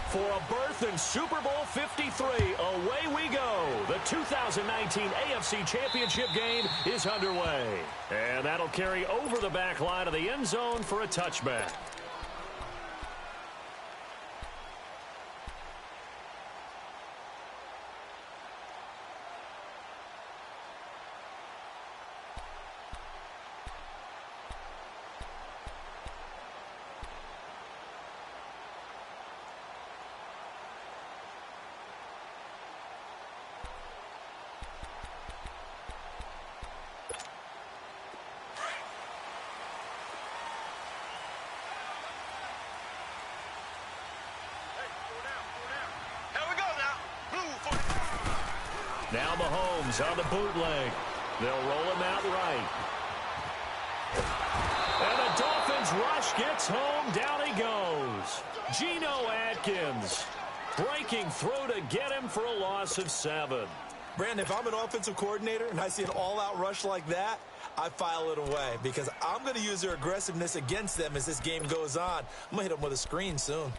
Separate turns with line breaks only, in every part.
For a berth in Super Bowl 53, away we go. The 2019 AFC Championship game is underway. And that'll carry over the back line of the end zone for a touchback. Now Mahomes on the bootleg. They'll roll him out right. And the Dolphins rush gets home. Down he goes. Geno Atkins breaking through to get him for a loss of 7.
Brandon, if I'm an offensive coordinator and I see an all-out rush like that, I file it away because I'm going to use their aggressiveness against them as this game goes on. I'm going to hit them with a screen soon.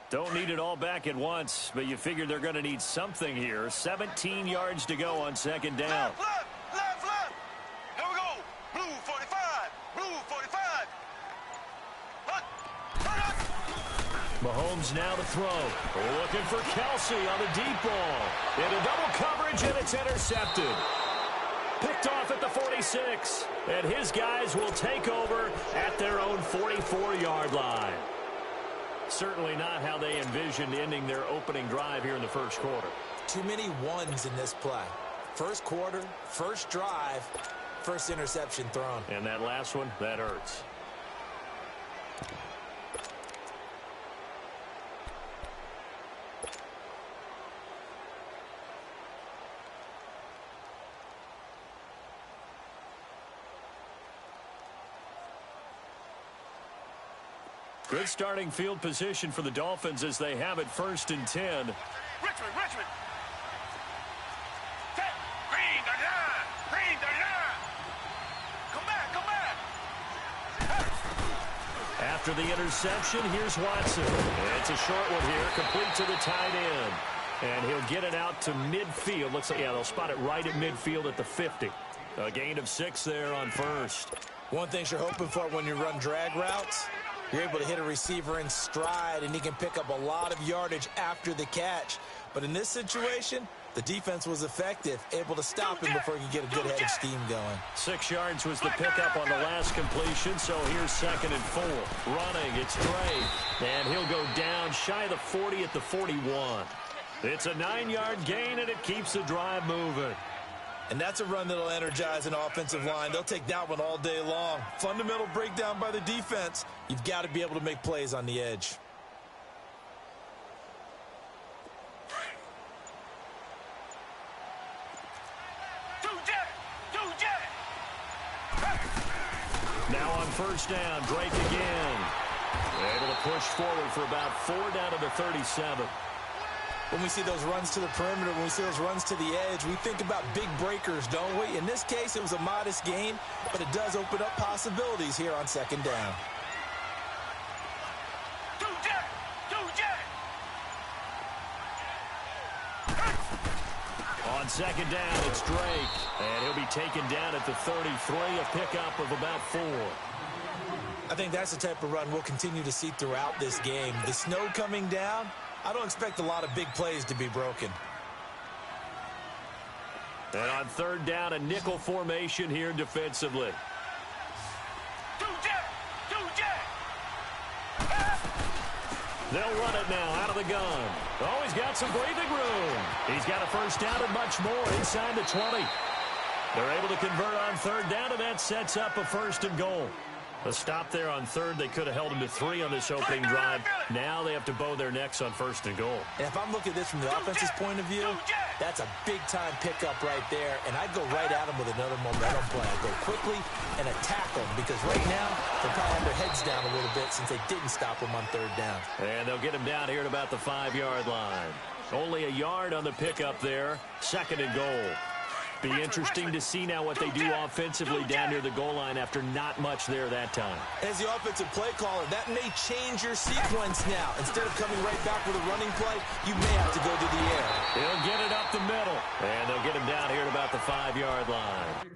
Don't need it all back at once, but you figure they're going to need something here. 17 yards to go on second down.
Left. Here we go. Blue 45. Blue 45.
Mahomes now to throw. Looking for Kelsey on the deep ball. Into double coverage, and it's intercepted. Picked off at the 46. And his guys will take over at their own 44-yard line. Certainly not how they envisioned ending their opening drive here in the first quarter.
Too many ones in this play. First quarter, first drive, first interception thrown.
And that last one, that hurts. Good starting field position for the Dolphins as they have it 1st and 10.
Richmond. Green 39. Come back.
After the interception, here's Watson. It's a short one here, complete to the tight end. And he'll get it out to midfield. Looks like, yeah, they'll spot it right at midfield at the 50. A gain of 6 there on first.
One thing you're hoping for when you run drag routes, you're able to hit a receiver in stride, and he can pick up a lot of yardage after the catch. But in this situation, the defense was effective, able to stop him before he could get a good head of steam going.
6 yards was the pickup on the last completion, so here's 2nd and 4. Running, it's Drake, and he'll go down shy of the 40 at the 41. It's a 9-yard gain, and it keeps the drive moving.
And that's a run that'll energize an offensive line. They'll take that one all day long. Fundamental breakdown by the defense. You've got to be able to make plays on the edge.
Now on first down, Drake again. Able to push forward for about 4 down to the 37.
When we see those runs to the perimeter, when we see those runs to the edge, we think about big breakers, don't we? In this case, it was a modest gain, but it does open up possibilities here on 2nd down.
On 2nd down, it's Drake, and he'll be taken down at the 33, a pickup of about 4.
I think that's the type of run we'll continue to see throughout this game. The snow coming down, I don't expect a lot of big plays to be broken.
And on 3rd down, a nickel formation here defensively. They'll run it now out of the gun. Oh, he's got some breathing room. He's got a first down and much more inside the 20. They're able to convert on 3rd down, and that sets up a 1st and goal. A stop there on 3rd. They could have held him to 3 on this opening drive. Now they have to bow their necks on 1st and goal.
And if I'm looking at this from the offense's point of view, that's a big-time pickup right there. And I'd go right at him with another momentum play. I'd go quickly and attack them because right now they'll probably have their heads down a little bit since they didn't stop him on 3rd down.
And they'll get him down here at about the 5-yard line. Only a yard on the pickup there. 2nd and goal. Be interesting to see now what they do offensively down near the goal line after not much there that time.
As the offensive play caller, that may change your sequence now. Instead of coming right back with a running play, you may have to go to the air.
He'll get it up the middle, and they'll get him down here at about the 5-yard line.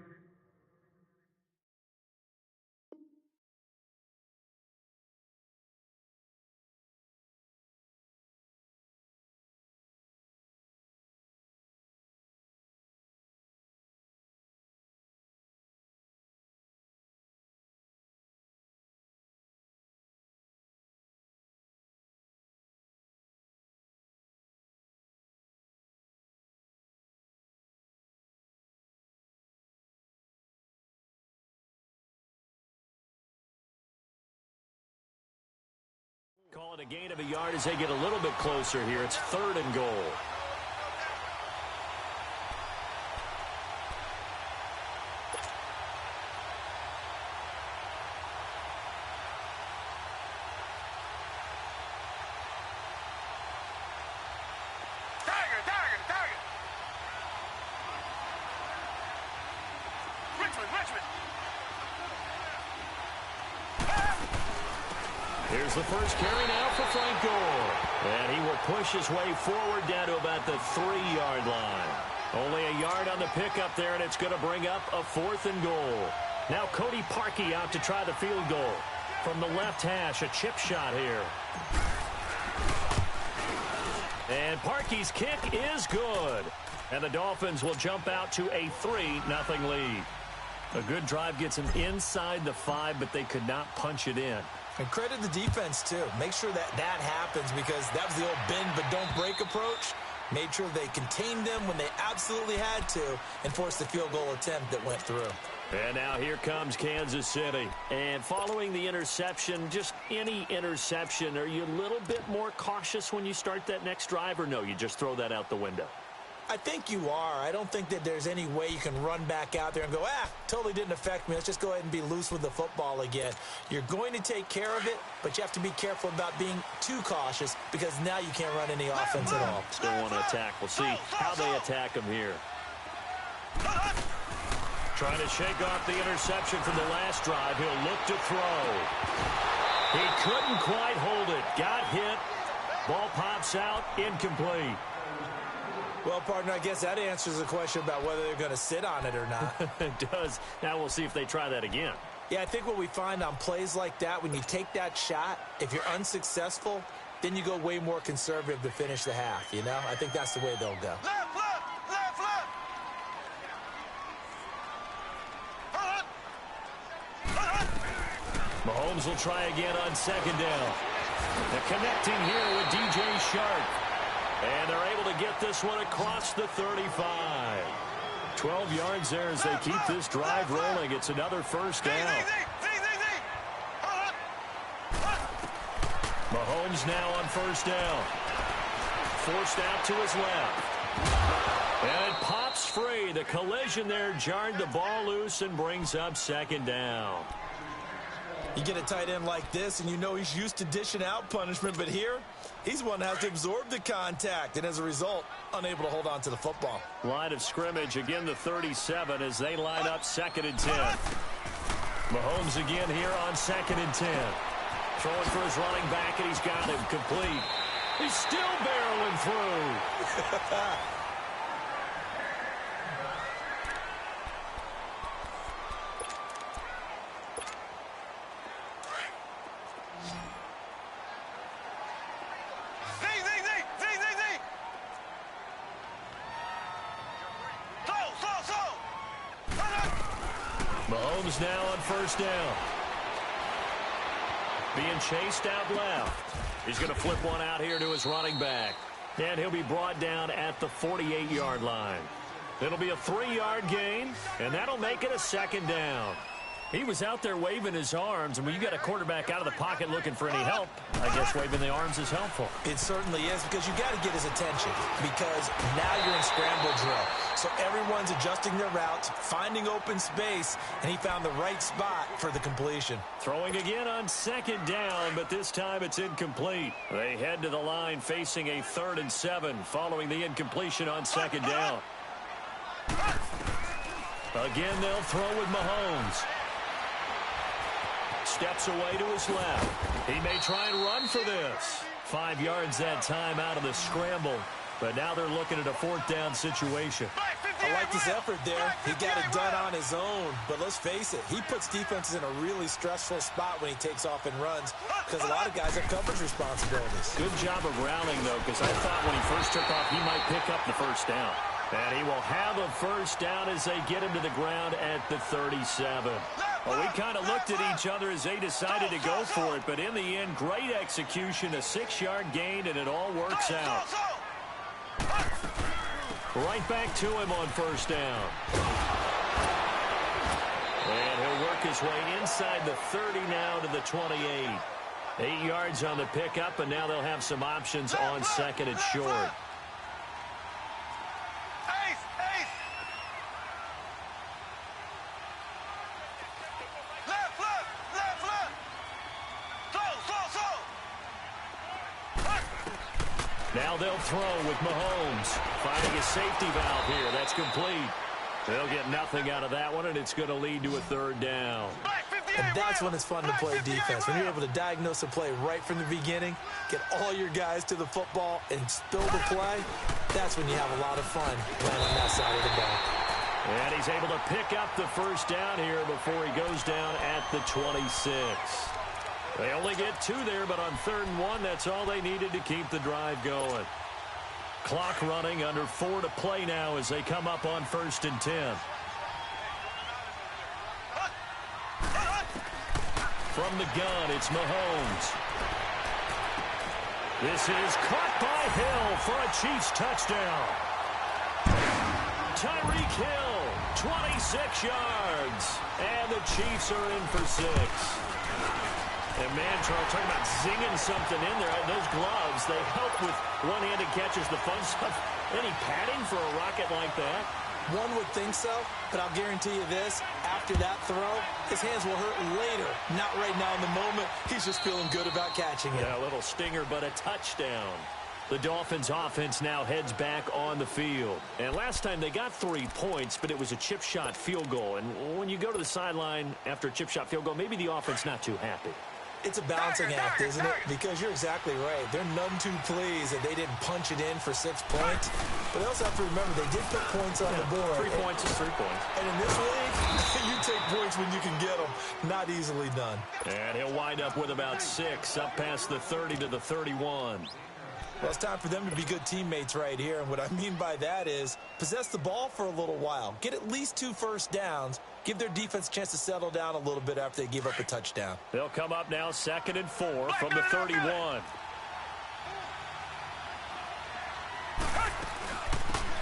Call it a gain of a yard as they get a little bit closer here. It's 3rd and goal.
Target. Richmond.
Here's the first carry now for Frank Gore. And he will push his way forward down to about the 3-yard line. Only a yard on the pickup there, and it's going to bring up a 4th and goal. Now Cody Parkey out to try the field goal. From the left hash, a chip shot here. And Parkey's kick is good. And the Dolphins will jump out to a 3-0 lead. A good drive gets them inside the 5, but they could not punch it in.
And credit the defense, too. Make sure that happens because that was the old bend but don't break approach. Made sure they contained them when they absolutely had to and forced the field goal attempt that went through.
And now here comes Kansas City. And following the interception, just any interception, are you a little bit more cautious when you start that next drive, or no, you just throw that out the window?
I think you are. I don't think that there's any way you can run back out there and go, totally didn't affect me. Let's just go ahead and be loose with the football again. You're going to take care of it, but you have to be careful about being too cautious because now you can't run any offense at all.
Still want to attack. We'll see how they attack him here. Trying to shake off the interception from the last drive. He'll look to throw. He couldn't quite hold it. Got hit. Ball pops out. Incomplete.
Well, partner, I guess that answers the question about whether they're going to sit on it or not.
It does. Now we'll see if they try that again.
Yeah, I think what we find on plays like that, when you take that shot, if you're unsuccessful, then you go way more conservative to finish the half, you know? I think that's the way they'll go.
Left.
Mahomes will try again on 2nd down. They're connecting here with DJ Shark. And they're able to get this one across the 35. 12 yards there as they keep this drive rolling. It's another first down. Mahomes now on 1st down. Forced out to his left. And it pops free. The collision there jarred the ball loose and brings up 2nd down.
You get a tight end like this, and you know he's used to dishing out punishment, but here, he's one that has to absorb the contact, and as a result, unable to hold on to the football.
Line of scrimmage, again the 37 as they line up 2nd and 10. Mahomes again here on 2nd and 10. Throwing for his running back, and he's got him complete. He's still barreling through. Mahomes now on 1st down. Being chased out left. He's going to flip one out here to his running back. And he'll be brought down at the 48-yard line. It'll be a 3-yard gain, and that'll make it a 2nd down. He was out there waving his arms, and when you got a quarterback out of the pocket looking for any help, I guess waving the arms is helpful.
It certainly is, because you got to get his attention, because now you're in scramble drill. So everyone's adjusting their routes, finding open space, and he found the right spot for the completion.
Throwing again on 2nd down, but this time it's incomplete. They head to the line facing a 3rd and 7 following the incompletion on 2nd down. Again, they'll throw with Mahomes. Steps away to his left. He may try and run for this. 5 yards that time out of the scramble. But now they're looking at a 4th down situation.
I liked his effort there. He got it done on his own. But let's face it, he puts defenses in a really stressful spot when he takes off and runs because a lot of guys have coverage responsibilities.
Good job of rallying, though, because I thought when he first took off, he might pick up the first down. And he will have a first down as they get him to the ground at the 37. Well, we kind of looked at each other as they decided to go for it. But in the end, great execution, a 6-yard gain, and it all works out. Right back to him on first down. And he'll work his way inside the 30 now to the 28. 8 yards on the pickup, and now they'll have some options on second and short. Now they'll throw with Mahomes. Finding a safety valve here. That's complete. They'll get nothing out of that one, and it's going to lead to a 3rd down.
And that's when it's fun to play defense. When you're able to diagnose a play right from the beginning, get all your guys to the football, and spill the play, that's when you have a lot of fun playing on that side of the ball.
And he's able to pick up the first down here before he goes down at the 26. They only get 2 there, but on 3rd and 1, that's all they needed to keep the drive going. Clock running, under 4 to play now as they come up on 1st and 10. From the gun, it's Mahomes. This is caught by Hill for a Chiefs touchdown. Tyreek Hill, 26 yards. And the Chiefs are in for 6. And, man, Charles, talking about zinging something in there. Those gloves, they help with one-handed catches, the fun stuff. Any padding for a rocket like that?
One would think so, but I'll guarantee you this. After that throw, his hands will hurt later. Not right now in the moment. He's just feeling good about catching it.
Yeah, a little stinger, but a touchdown. The Dolphins offense now heads back on the field. And last time they got 3 points, but it was a chip shot field goal. And when you go to the sideline after a chip shot field goal, maybe the offense not too happy.
It's a balancing act, isn't it? Because you're exactly right. They're none too pleased that they didn't punch it in for 6 points. But they also have to remember they did put points on the board.
3 points is 3 points.
And in this league, you take points when you can get them. Not easily done.
And he'll wind up with about 6 up past the 30 to the 31.
Well, it's time for them to be good teammates right here. And what I mean by that is possess the ball for a little while. Get at least 2 first downs. Give their defense a chance to settle down a little bit after they give up a touchdown.
They'll come up now 2nd and 4 from the 31.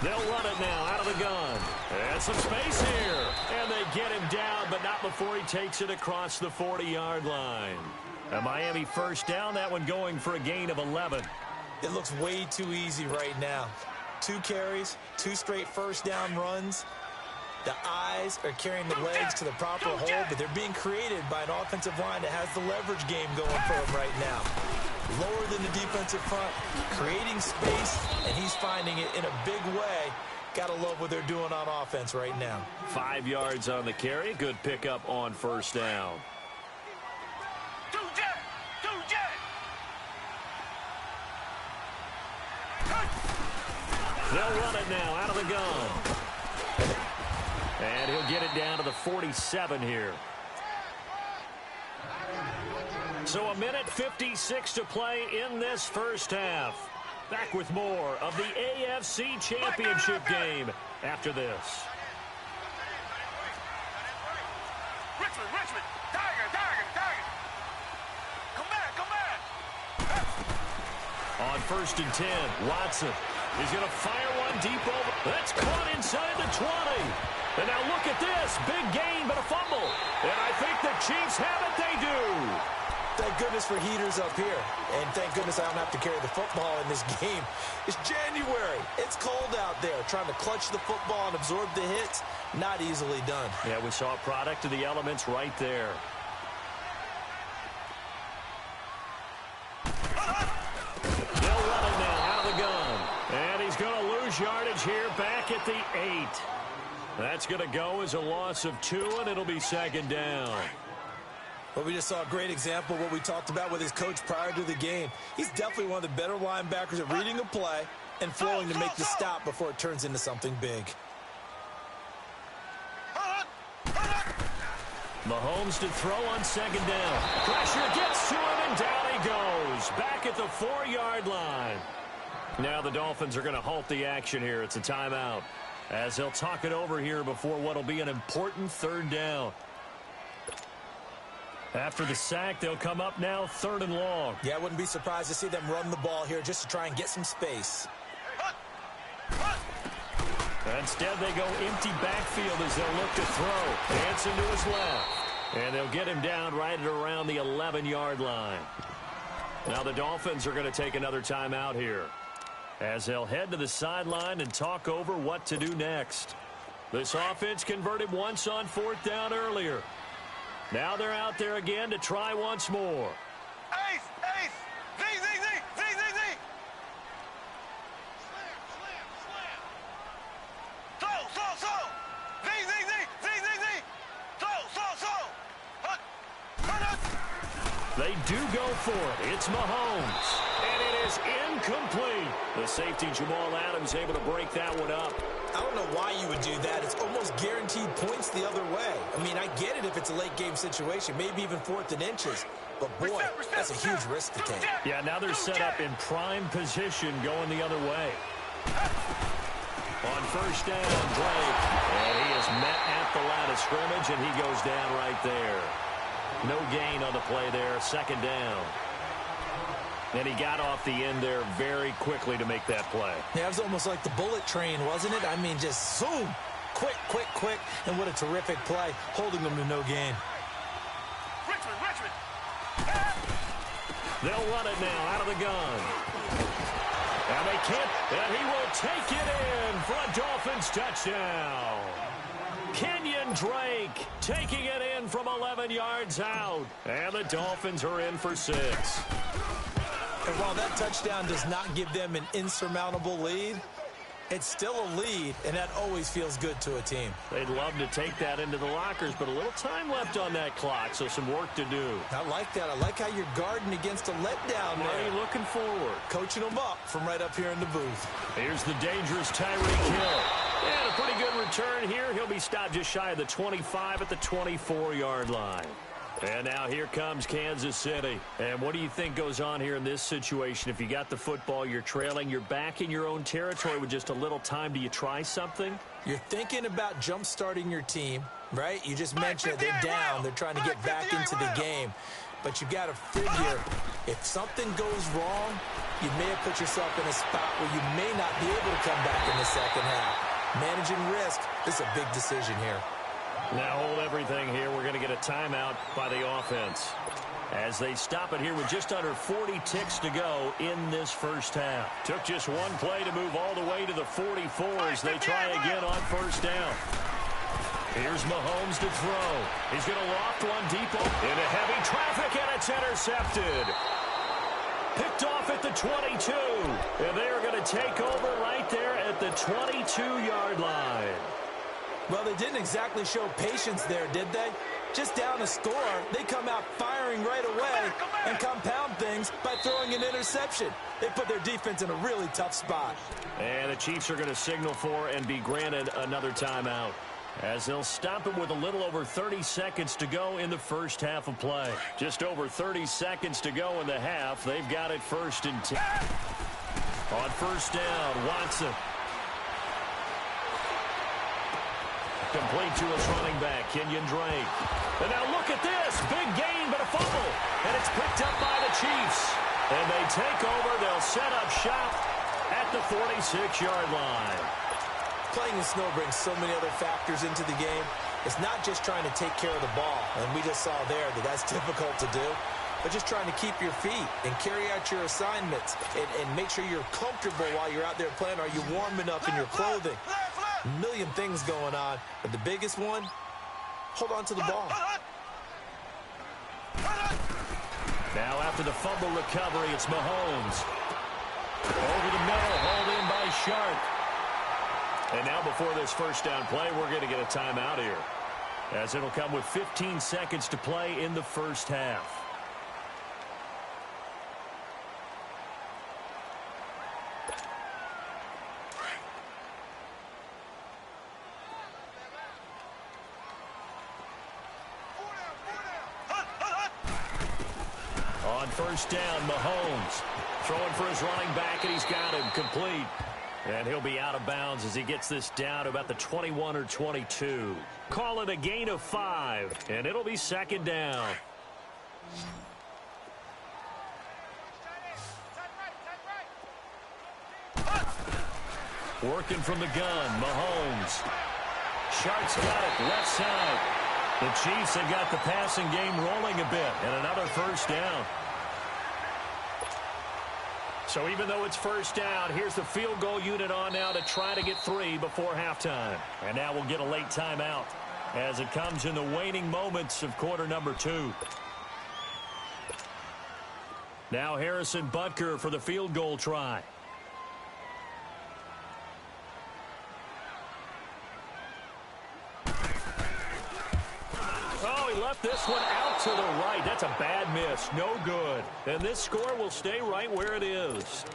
They'll run it now out of the gun. And some space here. And they get him down, but not before he takes it across the 40-yard line. A Miami first down, that one going for a gain of 11.
It looks way too easy right now. 2 carries, 2 straight first down runs. The eyes are carrying the legs to the proper hole, but they're being created by an offensive line that has the leverage game going for them right now. Lower than the defensive front, creating space, and he's finding it in a big way. Gotta love what they're doing on offense right now.
5 yards on the carry. Good pickup on first down. They'll run it now out of the gun. And he'll get it down to the 47 here. So 1:56 to play in this first half. Back with more of the AFC Championship game after this.
Richmond. Tiger. Come back.
On 1st and 10, Watson. He's going to fire one deep over. That's caught inside the 20. And now look at this. Big gain, but a fumble. And I think the Chiefs have it. They do.
Thank goodness for heaters up here. And thank goodness I don't have to carry the football in this game. It's January. It's cold out there. Trying to clutch the football and absorb the hits, not easily done.
Yeah, we saw a product of the elements right there. They'll run it now out of the gun. And he's going to lose yardage here back at the 8. That's going to go as a loss of 2, and it'll be second down.
Well, we just saw a great example of what we talked about with his coach prior to the game. He's definitely one of the better linebackers at reading a play and flowing to make the stop before it turns into something big.
Mahomes to throw on second down. Pressure gets to him, and down he goes. Back at the 4-yard line. Now the Dolphins are going to halt the action here. It's a timeout, as they'll talk it over here before what will be an important third down. After the sack, they'll come up now 3rd and long.
Yeah, I wouldn't be surprised to see them run the ball here just to try and get some space.
Instead, they go empty backfield as they'll look to throw. Hanson to his left. And they'll get him down right at around the 11-yard line. Now the Dolphins are going to take another timeout here, as they'll head to the sideline and talk over what to do next. This offense converted once on 4th down earlier. Now they're out there again to try once more.
Ace! Ace! Z! So!
They do go for it. It's Mahomes. And it is incomplete. The safety, Jamal Adams, able to break that one up.
I don't know why you would do that. It's almost guaranteed points the other way. I mean, I get it if it's a late-game situation, maybe even 4th and inches. But, boy, that's a huge risk to take.
Yeah, now they're set up in prime position going the other way. On first down, Drake. And he is met at the line of scrimmage, and he goes down right there. No gain on the play there. 2nd down. And he got off the end there very quickly to make that play.
Yeah, it was almost like the bullet train, wasn't it? I mean, just zoom. Quick. And what a terrific play, holding them to no gain.
Richmond!
They'll run it now out of the gun. And they can't. And he will take it in for a Dolphins touchdown. Kenyon Drake taking it in from 11 yards out. And the Dolphins are in for 6.
And while that touchdown does not give them an insurmountable lead, it's still a lead, and that always feels good to a team.
They'd love to take that into the lockers, but a little time left on that clock, so some work to do.
I like that. I like how you're guarding against a letdown
Why
there.
are you looking forward?
Coaching them up from right up here in the booth.
Here's the dangerous Tyreek Hill. And a pretty good return here. He'll be stopped just shy of the 25 at the 24-yard line. And now here comes Kansas City. And what do you think goes on here in this situation? If you got the football, you're trailing, you're back in your own territory with just a little time. Do you try something?
You're thinking about jump-starting your team, right? You just mentioned they're down. They're trying to get back into the game. But you got to figure, if something goes wrong, you may have put yourself in a spot where you may not be able to come back in the second half. Managing risk, this is a big decision here.
Now hold everything here. We're going to get a timeout by the offense, as they stop it here with just under 40 ticks to go in this first half. Took just one play to move all the way to the 44 as they try again on first down. Here's Mahomes to throw. He's going to loft one deep into heavy traffic, and it's intercepted. Picked off at the 22, and they are going to take over right there at the 22-yard line.
Well, they didn't exactly show patience there, did they? Just down a score, they come out firing right away and compound things by throwing an interception. They put their defense in a really tough spot.
And the Chiefs are going to signal for and be granted another timeout, as they'll stop it with a little over 30 seconds to go in the first half of play. Just over 30 seconds to go in the half. They've got it 1st and 10. On first down, Watson. Complete to his running back, Kenyon Drake. And now look at this. Big gain, but a fumble. And it's picked up by the Chiefs. And they take over. They'll set up shop at the 46-yard line.
Playing in snow brings so many other factors into the game. It's not just trying to take care of the ball, and we just saw there that that's difficult to do, but just trying to keep your feet and carry out your assignments and make sure you're comfortable while you're out there playing. Are you warm enough in your clothing? A million things going on, but the biggest one, hold on to the ball.
Now after the fumble recovery, it's Mahomes. Over the middle, hauled in by Sharp. And now before this first down play, we're going to get a timeout here, as it'll come with 15 seconds to play in the first half. On first down, Mahomes throwing for his running back, and he's got him complete. And he'll be out of bounds as he gets this down to about the 21 or 22. Call it a gain of 5, and it'll be second down. Working from the gun, Mahomes. Sharp's got it, left side. The Chiefs have got the passing game rolling a bit, and another first down. So even though it's first down, here's the field goal unit on now to try to get 3 before halftime. And now we'll get a late timeout as it comes in the waning moments of quarter number 2. Now Harrison Butker for the field goal try. He left this one out to the right. That's a bad miss. No good. And this score will stay right where it is.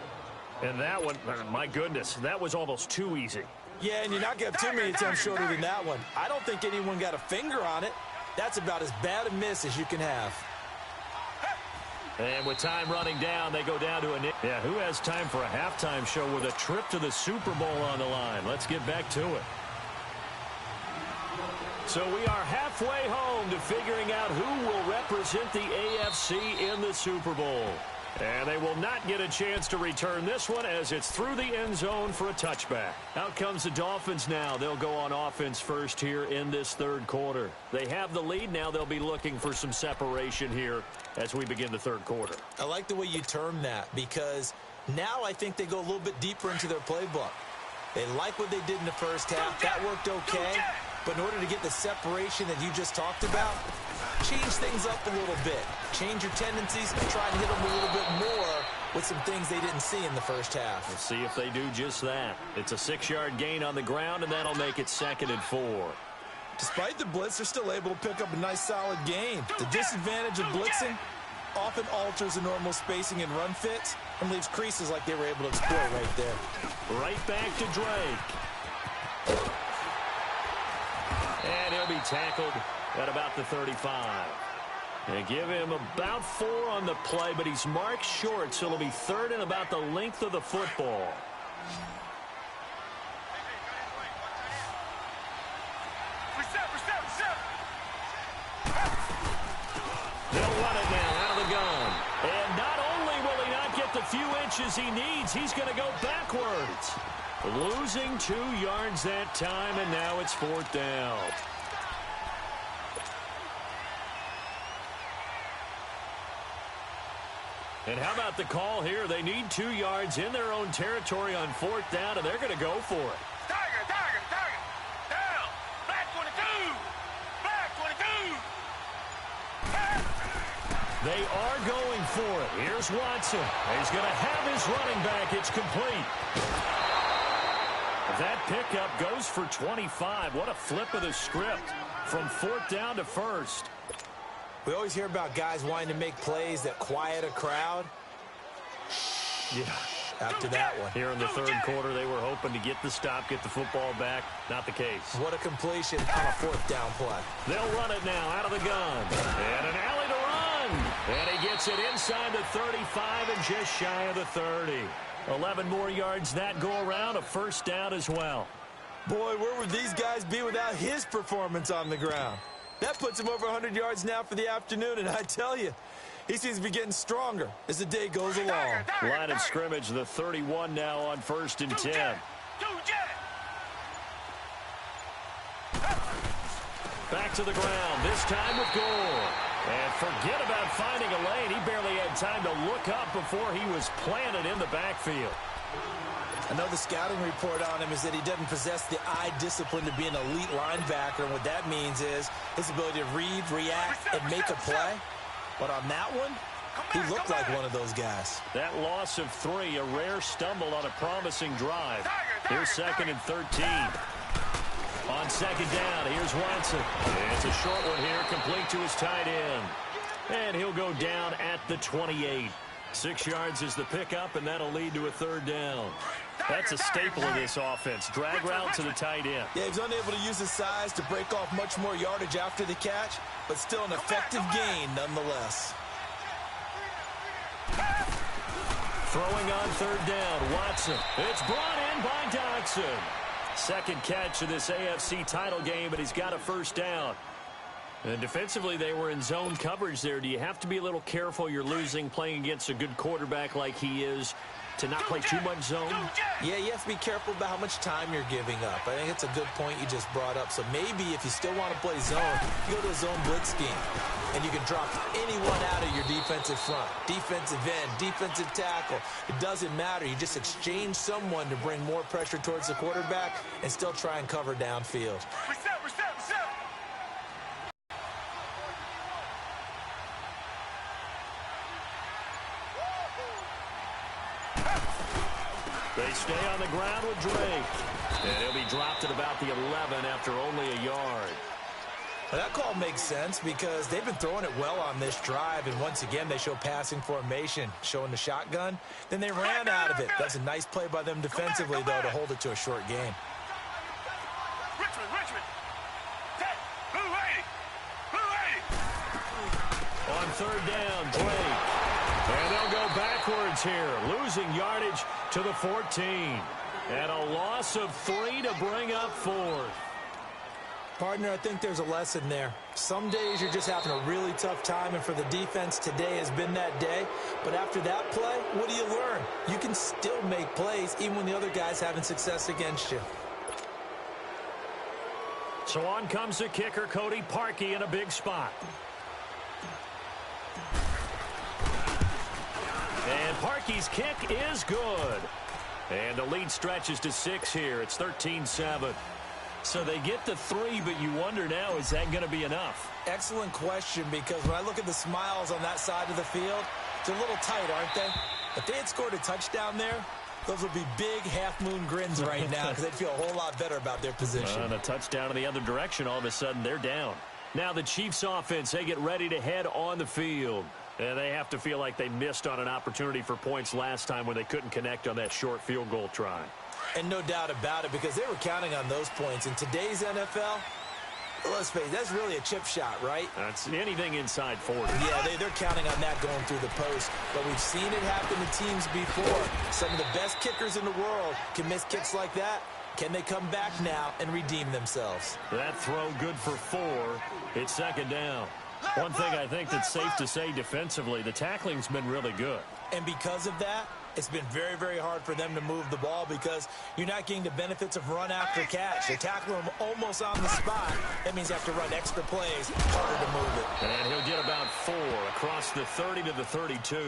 And that one, my goodness, that was almost too easy.
Yeah, and you're not going to have too many attempts shorter than that one. I don't think anyone got a finger on it. That's about as bad a miss as you can have.
And with time running down, they go down to a... Yeah, who has time for a halftime show with a trip to the Super Bowl on the line? Let's get back to it. So we are halfway home to figuring out who will represent the AFC in the Super Bowl. And they will not get a chance to return this one as it's through the end zone for a touchback. Out comes the Dolphins now. They'll go on offense first here in this third quarter. They have the lead now. They'll be looking for some separation here as we begin the third quarter.
I like the way you term that because now I think they go a little bit deeper into their playbook. They like what they did in the first half. That worked okay. But in order to get the separation that you just talked about, change things up a little bit. Change your tendencies and try and hit them a little bit more with some things they didn't see in the first half.
Let's see if they do just that. It's a 6-yard gain on the ground, and that'll make it 2nd and 4.
Despite the blitz, they're still able to pick up a nice, solid gain. The disadvantage of blitzing often alters the normal spacing and run fits and leaves creases like they were able to exploit right there.
Right back to Drake. And he'll be tackled at about the 35. They give him about 4 on the play, but he's marked short, so it'll be 3rd and about the length of the football. They'll run it now out of the gun. And not only will he not get the few inches he needs, he's going to go backwards. Losing 2 yards that time, and now it's 4th down. And how about the call here? They need 2 yards in their own territory on 4th down, and they're going to go for it.
Tiger, down, black 22, black 22.
They are going for it. Here's Watson. He's going to have his running back. It's complete. That pickup goes for 25. What a flip of the script from 4th down to 1st.
We always hear about guys wanting to make plays that quiet a crowd.
Yeah.
After that one.
Here in the third quarter, they were hoping to get the stop, get the football back. Not the case.
What a completion on a 4th down play.
They'll run it now out of the gun. And an alley to run. And he gets it inside the 35 and just shy of the 30. 11 more yards that go around, a 1st down as well.
Boy, where would these guys be without his performance on the ground? That puts him over 100 yards now for the afternoon, and I tell you, he seems to be getting stronger as the day goes along.
Line of scrimmage, the 31 now on 1st and 10. Back to the ground, this time with Gore. And forget about finding a lane. He barely had time to look up before he was planted in the backfield.
I know the scouting report on him is that he doesn't possess the eye discipline to be an elite linebacker, and what that means is his ability to read, react, and make a play. But on that one, he looked like one of those guys.
That loss of 3, a rare stumble on a promising drive. Here's 2nd and 13. On 2nd down, here's Watson. It's a short one here, complete to his tight end. And he'll go down at the 28. 6 yards is the pickup, and that'll lead to a 3rd down. That's a staple of this offense. Drag route to the tight end.
Yeah, he's unable to use his size to break off much more yardage after the catch, but still an effective gain nonetheless.
Throwing on 3rd down, Watson. It's brought in by Dodson. 2nd catch of this AFC title game, but he's got a 1st down. And defensively, they were in zone coverage there. Do you have to be a little careful? You're losing playing against a good quarterback like he is to not play too much zone?
Yeah, you have to be careful about how much time you're giving up. I think it's a good point you just brought up. So maybe if you still want to play zone, you go to a zone blitz scheme. And you can drop anyone out of your defensive front. Defensive end, defensive tackle. It doesn't matter. You just exchange someone to bring more pressure towards the quarterback and still try and cover downfield.
Reset, reset, reset.
They stay on the ground with Drake. And he'll be dropped at about the 11 after only a yard.
Well, that call makes sense because they've been throwing it well on this drive, and once again they show passing formation, showing the shotgun. Then they ran out of it. That's a nice play by them defensively, though, to hold it to a short game.
Richmond. Hey, Blue 80. Blue 80.
On 3rd down, Drake. And they'll go backwards here, losing yardage to the 14. And a loss of 3 to bring up 4th.
Partner, I think there's a lesson there. Some days you're just having a really tough time, and for the defense, today has been that day. But after that play, what do you learn? You can still make plays even when the other guy's having success against you.
So on comes the kicker, Cody Parkey, in a big spot. And Parkey's kick is good. And the lead stretches to 6 here. It's 13-7. So they get to 3, but you wonder now, is that going to be enough?
Excellent question, because when I look at the smiles on that side of the field, they're a little tight, aren't they? If they had scored a touchdown there, those would be big half-moon grins right now because they'd feel a whole lot better about their position.
And a touchdown in the other direction, all of a sudden they're down. Now the Chiefs offense, they get ready to head on the field. And they have to feel like they missed on an opportunity for points last time when they couldn't connect on that short field goal try.
And no doubt about it, because they were counting on those points. In today's NFL, let's face it, that's really a chip shot, right?
That's anything inside 40.
Yeah, they're counting on that going through the post. But we've seen it happen to teams before. Some of the best kickers in the world can miss kicks like that. Can they come back now and redeem themselves?
That throw good for 4. It's 2nd down. One thing I think that's safe to say defensively, the tackling's been really good.
And because of that, it's been very, very hard for them to move the ball because you're not getting the benefits of run after catch. They tackle them almost on the spot. That means you have to run extra plays, harder to move it.
And he'll get about 4 across the 30 to the 32.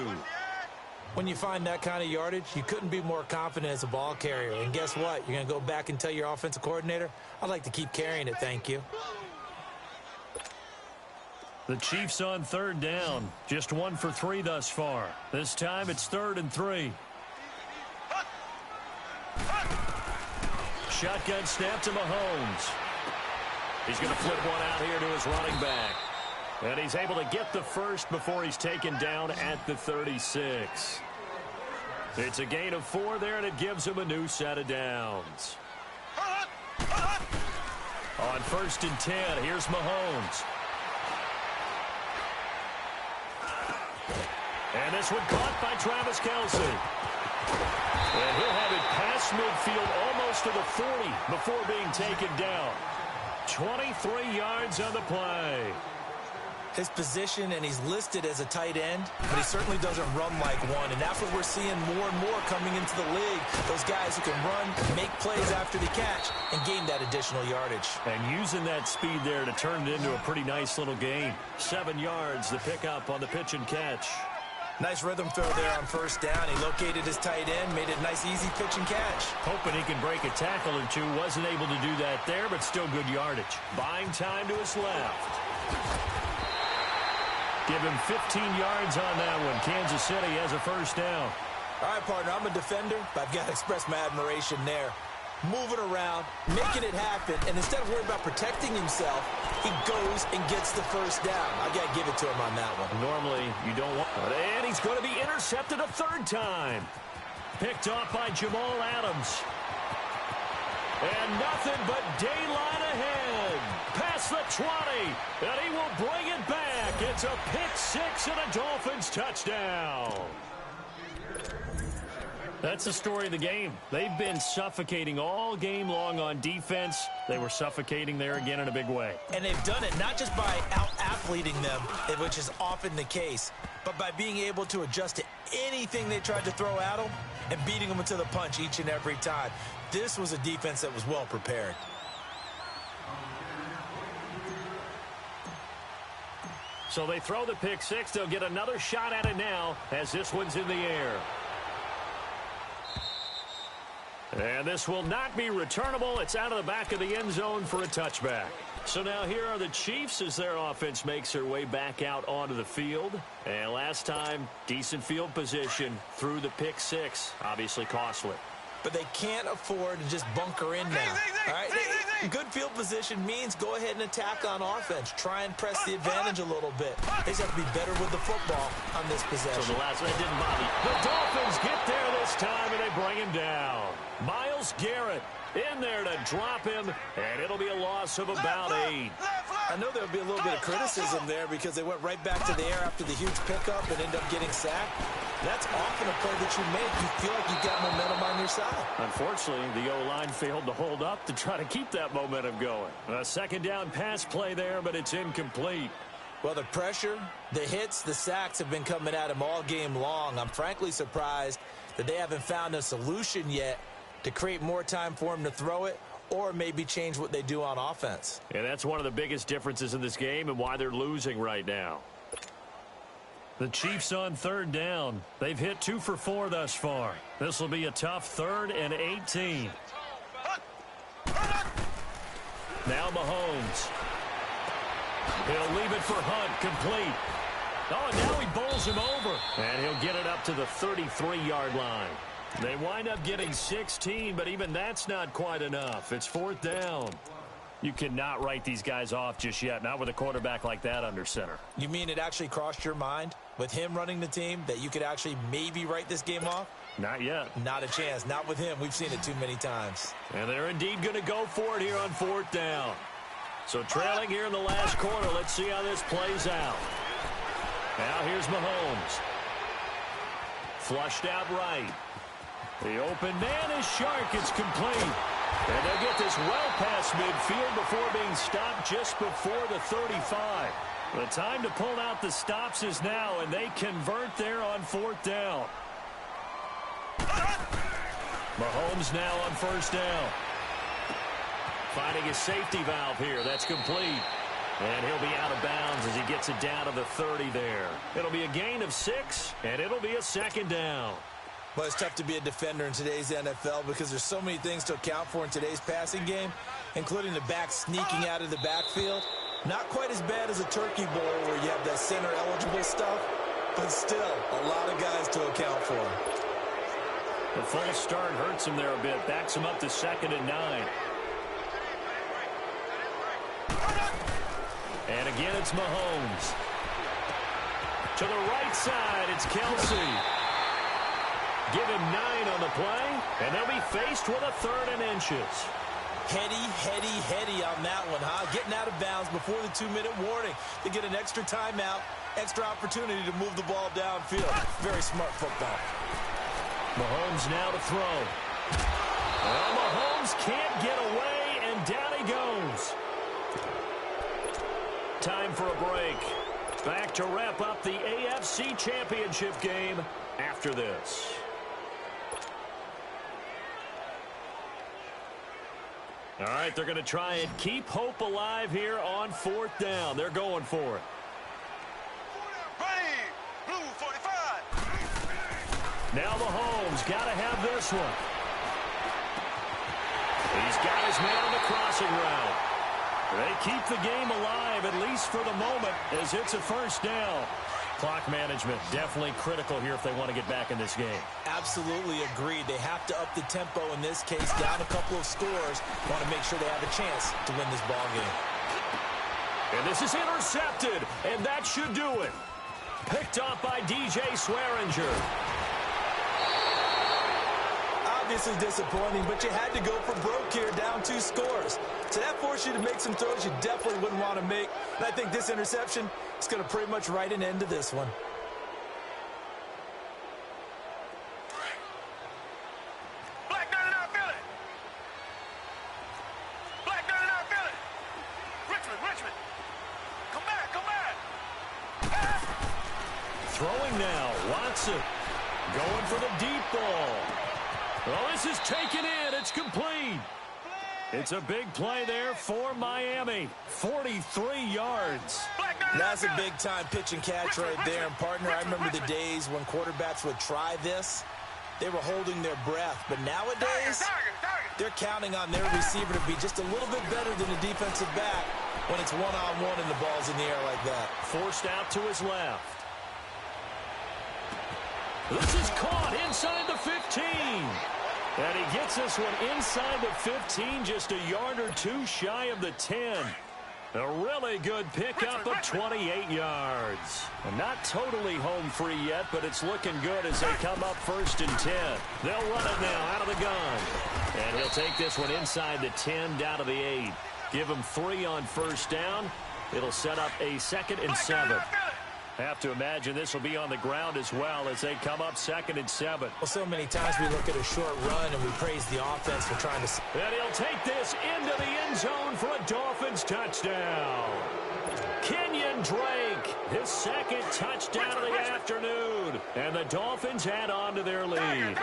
When you find that kind of yardage, you couldn't be more confident as a ball carrier. And guess what? You're going to go back and tell your offensive coordinator, I'd like to keep carrying it, thank you.
The Chiefs on 3rd down. Just 1 for 3 thus far. This time it's 3rd and 3. Shotgun snap to Mahomes. He's going to flip one out here to his running back. And he's able to get the first before he's taken down at the 36. It's a gain of 4 there, and it gives him a new set of downs. On 1st and 10, here's Mahomes. And this one caught by Travis Kelce. And he'll have it past midfield almost to the 40 before being taken down. 23 yards on the play.
His position, and he's listed as a tight end, but he certainly doesn't run like one. And that's what we're seeing more and more coming into the league. Those guys who can run, make plays after the catch, and gain that additional yardage.
And using that speed there to turn it into a pretty nice little gain. 7 yards, the pickup on the pitch and catch.
Nice rhythm throw there on 1st down. He located his tight end, made it a nice, easy pitch and catch.
Hoping he can break a tackle or two. Wasn't able to do that there, but still good yardage. Buying time to his left. Give him 15 yards on that one. Kansas City has a 1st down.
All right, partner, I'm a defender, but I've got to express my admiration there. moving around, making it happen, and instead of worrying about protecting himself, he goes and gets the first down. I got to give it to him on that one.
Normally, you don't want... And he's going to be intercepted a third time. Picked off by Jamal Adams. And nothing but daylight ahead. Past the 20, and he will bring it back. It's a pick-6 and a Dolphins touchdown. That's the story of the game. They've been suffocating all game long on defense. They were suffocating there again in a big way.
And they've done it not just by out-athleting them, which is often the case, but by being able to adjust to anything they tried to throw at them and beating them into the punch each and every time. This was a defense that was well prepared.
So they throw the pick-6. They'll get another shot at it now as this one's in the air. And this will not be returnable. It's out of the back of the end zone for a touchback. So now here are the Chiefs as their offense makes their way back out onto the field. And last time, decent field position through the pick-6. Obviously costly.
But they can't afford to just bunker in now. All right? Good field position means go ahead and attack on offense. Try and press the advantage a little bit. They just have to be better with the football on this possession.
So the last one didn't bother. The Dolphins get there this time, and they bring him down. Myles Garrett in there to drop him, and it'll be a loss of about 8.
I know there'll be a little bit of criticism there because they went right back to the air after the huge pickup and ended up getting sacked. That's often a play that you make. You feel like you've got momentum on your side.
Unfortunately, the O-line failed to hold up to try to keep that momentum going. A second down pass play there, but it's incomplete.
Well, the pressure, the hits, the sacks have been coming at him all game long. I'm frankly surprised that they haven't found a solution yet to create more time for him to throw it or maybe change what they do on offense.
And that's one of the biggest differences in this game and why they're losing right now. The Chiefs on third down. They've hit 2 for 4 thus far. This will be a tough 3rd and 18. Now Mahomes. He'll leave it for Hunt, complete. Oh, and now he bowls him over. And he'll get it up to the 33-yard line. They wind up getting 16, but even that's not quite enough. It's 4th down. You cannot write these guys off just yet, not with a quarterback like that under center.
You mean it actually crossed your mind with him running the team that you could actually maybe write this game off?
Not yet.
Not a chance. Not with him. We've seen it too many times.
And they're indeed going to go for it here on 4th down. So trailing here in the last quarter. Let's see how this plays out. Now here's Mahomes. Flushed out right. The open man is Shark. It's complete. And they'll get this well past midfield before being stopped just before the 35. The time to pull out the stops is now, and they convert there on 4th down. Mahomes now on 1st down. Finding his safety valve here. That's complete. And he'll be out of bounds as he gets it down to the 30 there. It'll be a gain of 6, and it'll be a 2nd down.
Well, it's tough to be a defender in today's NFL because there's so many things to account for in today's passing game, including the back sneaking out of the backfield. Not quite as bad as a turkey bowl where you have that center-eligible stuff, but still a lot of guys to account for.
The false start hurts him there a bit. Backs him up to 2nd and 9. And again, it's Mahomes. To the right side, it's Kelsey. Give him 9 on the play, and they'll be faced with a 3rd and inches.
Heady on that one, huh? Getting out of bounds before the 2-minute warning to get an extra timeout, extra opportunity to move the ball downfield. Very smart football.
Mahomes now to throw. Well, Mahomes can't get away, and down he goes. Time for a break. Back to wrap up the AFC Championship game after this. All right, they're going to try and keep hope alive here on 4th down. They're going for it.
Ready, blue 45.
Now Mahomes got to have this one. He's got his man on the crossing route. They keep the game alive, at least for the moment, as it's a 1st down. Clock management, definitely critical here if they want to get back in this game.
Absolutely agreed. They have to up the tempo in this case, down a couple of scores. Want to make sure they have a chance to win this ball game.
And this is intercepted, and that should do it. Picked up by DJ Swearinger.
Obviously disappointing, but you had to go for broke here, down 2 scores. So that forced you to make some throws you definitely wouldn't want to make. And I think this interception is going to pretty much write an end to this one.
Black 99 Philly. Black 99 Philly. Richmond. Come back.
Throwing now, Watson. Going for the deep ball. Well, this is taken in. It's complete. It's a big play there for Miami. 43 yards.
That's a big-time pitch and catch right there. And, partner, I remember the days when quarterbacks would try this. They were holding their breath. But nowadays, they're counting on their receiver to be just a little bit better than a defensive back when it's one-on-one and the ball's in the air like that.
Forced out to his left. This is caught inside the 15. And he gets this one inside the 15, just a yard or 2 shy of the 10. A really good pickup of 28 yards. And not totally home free yet, but it's looking good as they come up 1st and 10. They'll run it now out of the gun. And he'll take this one inside the 10, down to the 8. Give him 3 on 1st down. It'll set up a 2nd and 7. Have to imagine this will be on the ground as well as they come up 2nd and 7.
Well, so many times we look at a short run and we praise the offense for trying to...
And he'll take this into the end zone for a Dolphins touchdown. Kenyon Drake, his 2nd touchdown of the afternoon. And the Dolphins add on to their lead.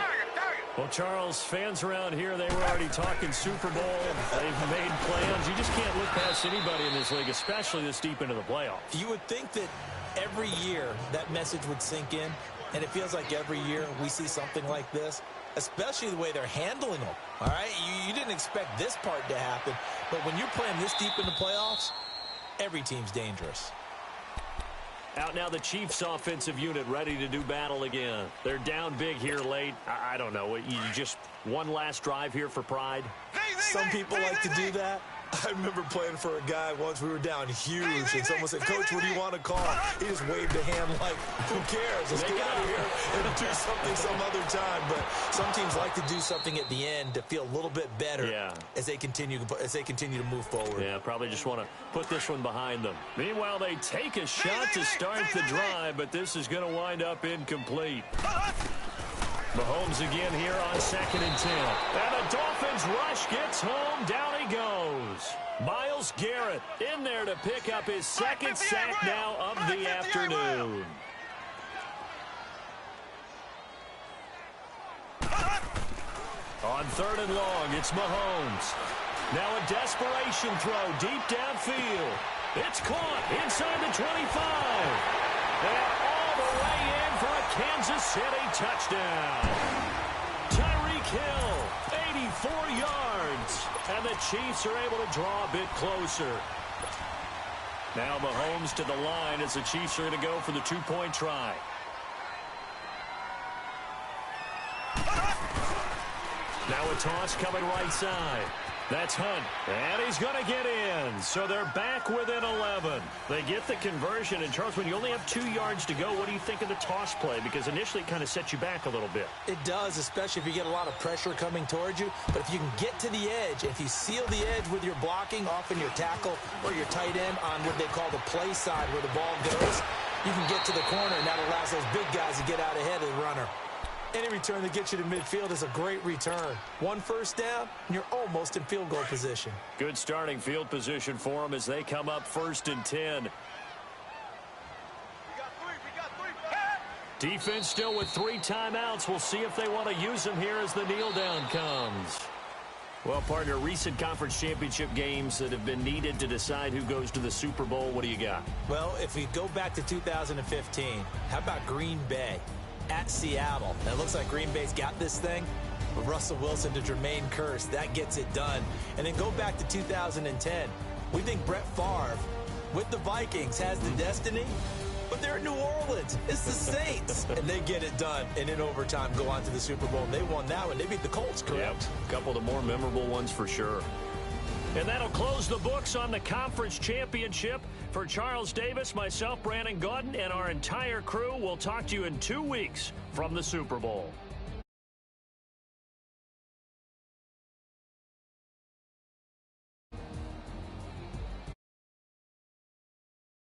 Well, Charles, fans around here, they were already talking Super Bowl. They've made plans. You just can't look past anybody in this league, especially this deep into the playoffs.
You would think that every year that message would sink in, and it feels like every year we see something like this, especially the way they're handling them. All right, you didn't expect this part to happen, but when you're playing this deep in the playoffs, every team's dangerous.
Out now the Chiefs offensive unit ready to do battle again. They're down big here late. I don't know. You just one last drive here for pride?
Some people like to do that. I remember playing for a guy once. We were down huge, and someone said, "Coach, what do you want to call?" He just waved a hand like, "Who cares? Let's get out of here and do something some other time." But some teams like to do something at the end to feel a little bit better as they continue to move forward.
Yeah, probably just want to put this one behind them. Meanwhile, they take a shot to start the drive, but this is going to wind up incomplete. Mahomes again here on 2nd and 10. And the Dolphins rush gets home. Down he goes. Myles Garrett in there to pick up his 2nd sack now of the afternoon. On 3rd and long, it's Mahomes. Now a desperation throw deep downfield. It's caught inside the 25. And all the way in for a Kansas City touchdown. Tyreek Hill, 84 yards. And the Chiefs are able to draw a bit closer. Now Mahomes to the line as the Chiefs are going to go for the 2-point try. Now a toss coming right side. That's Hunt, and he's going to get in. So they're back within 11. They get the conversion, and Charles, when you only have 2 yards to go, what do you think of the toss play? Because initially it kind of sets you back a little bit.
It does, especially if you get a lot of pressure coming towards you. But if you can get to the edge, if you seal the edge with your blocking, often your tackle or your tight end on what they call the play side where the ball goes, you can get to the corner, and that allows those big guys to get out ahead of the runner. Any return that gets you to midfield is a great return. 1 first down, and you're almost in field goal position.
Good starting field position for them as they come up 1st and 10. Defense still with 3 timeouts. We'll see if they want to use them here as the kneel down comes. Well, partner, recent conference championship games that have been needed to decide who goes to the Super Bowl. What do you got?
Well, if we go back to 2015, how about Green Bay at Seattle? Now, it looks like Green Bay's got this thing. With Russell Wilson to Jermaine Kearse, that gets it done. And then go back to 2010. We think Brett Favre with the Vikings has the destiny. but they're in New Orleans. It's the Saints, and they get it done. And in overtime, go on to the Super Bowl. They won that one. They beat the Colts, correct?
Yep. A couple of the more memorable ones for sure. And that'll close the books on the conference championship. For Charles Davis, myself, Brandon Gaudin, and our entire crew, we'll talk to you in 2 weeks from the Super Bowl.